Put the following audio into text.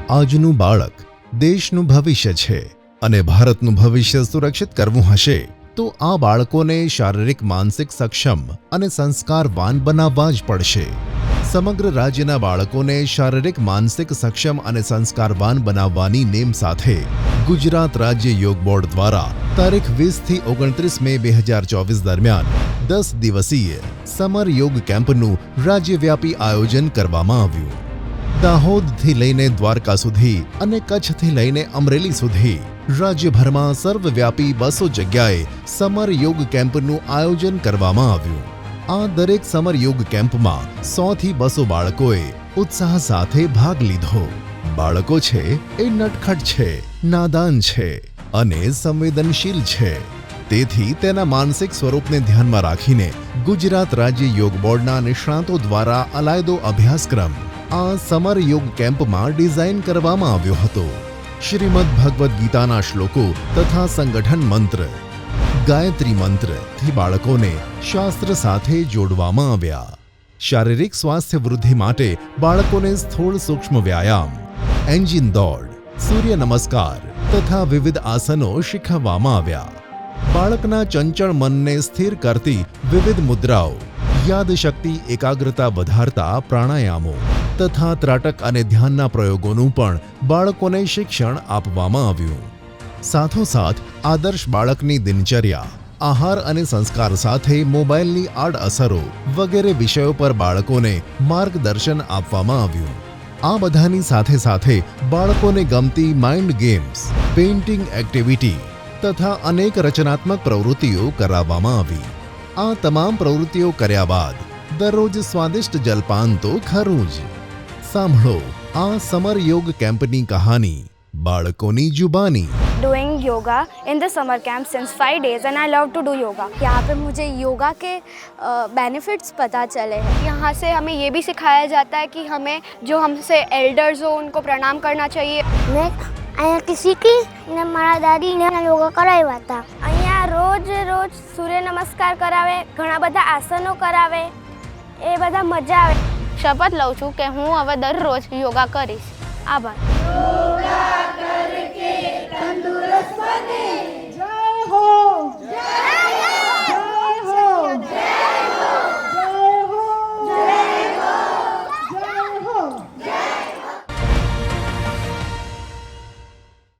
આજનું બાળક દેશનું ભવિષ્ય છે અને ભારતનું ભવિષ્ય સુરક્ષિત કરવું હશે તો આ બાળકોને શારીરિક માનસિક સક્ષમ અને સંસ્કારવાન બનાવવા જ પડશે। સમગ્ર રાજ્યના બાળકોને શારીરિક માનસિક સક્ષમ અને સંસ્કારવાન બનાવવાની નેમ સાથે ગુજરાત રાજ્ય યોગ બોર્ડ દ્વારા તારીખ 20 થી 29 મે 2024 દરમિયાન 10 દિવસીય સમર યોગ કેમ્પનું રાજ્યવ્યાપી આયોજન કરવામાં આવ્યું। દાહોદથી લઈને દ્વારકા સુધી અને કચ્છથી લઈને અમરેલી સુધી રાજ્યભરમાં સર્વવ્યાપી 200 જગ્યાએ સમર યોગ કેમ્પનું આયોજન કરવામાં આવ્યું। આ દરેક સમર યોગ કેમ્પમાં 100 થી 200 બાળકોએ ઉત્સાહ સાથે ભાગ લીધો। બાળકો છે એ નટખટ છે, નાદાન છે અને સંવેદનશીલ છે, તેથી તેના માનસિક સ્વરૂપને ધ્યાનમાં રાખીને ગુજરાત રાજ્ય યોગ બોર્ડના નિષ્ણાતો દ્વારા અલાયદો અભ્યાસક્રમ આ સમર યોગ કેમ્પમાં ડિઝાઇન કરવામાં આવ્યો હતો। શ્રીમદ ભગવદ્ ગીતાના શ્લોકો તથા સંગઠન મંત્ર ગાયત્રી મંત્રથી બાળકોને શાસ્ત્ર સાથે જોડવામાં આવ્યા। શારીરિક સ્વાસ્થ્ય વૃદ્ધિ માટે બાળકોને સ્થૂળ સૂક્ષ્મ વ્યાયામ, એન્જિન દોડ, સૂર્ય નમસ્કાર તથા વિવિધ આસનો શીખવવામાં આવ્યા। બાળકના ચંચળ મનને સ્થિર કરતી વિવિધ મુદ્રાઓ, યાદશક્તિ એકાગ્રતા વધારતા પ્રાણાયામો તથા ત્રાટક અને ધ્યાનના પ્રયોગોનું પણ બાળકોને શિક્ષણ આપવામાં આવ્યું। સાથોસાથ આદર્શ બાળકની દિનચર્યા, આહાર અને સંસ્કાર સાથે મોબાઈલની આડઅસરો વગેરે વિષયો પર બાળકોને માર્ગદર્શન આપવામાં આવ્યું। આ બધાની સાથે સાથે બાળકોને ગમતી માઇન્ડ ગેમ્સ, પેઇન્ટિંગ એક્ટિવિટી તથા અનેક રચનાત્મક પ્રવૃત્તિઓ કરાવવામાં આવી। આ તમામ પ્રવૃત્તિઓ કર્યા બાદ દરરોજ સ્વાદિષ્ટ જલપાન તો ખરું જ। સાંભળો આ સમર યોગ કેમ્પની કહાની બાળકોની जुबानी। Doing yoga in the summer camp since 5 days and I love to do yoga. यहाँ पे मुझे योगा के बेनिफिट्स पता चले हैं। यहाँ से हमें ये भी सिखाया जाता है कि हमें जो हमसे एल्डर्स हो उनको प्रणाम करना चाहिए। मैं અહીંયાથી શીખી ને મારા દાદીને યોગા કરાવ્યા હતા। અહીંયા રોજ રોજ સૂર્ય નમસ્કાર કરાવે, ઘણા બધા આસનો કરાવે, એ બધા મજા આવે। શપથ લઉં છું કે હું હવે દરરોજ યોગા કરીશ। આભાર। યોગા કરકે તંદુરસ્ત બને।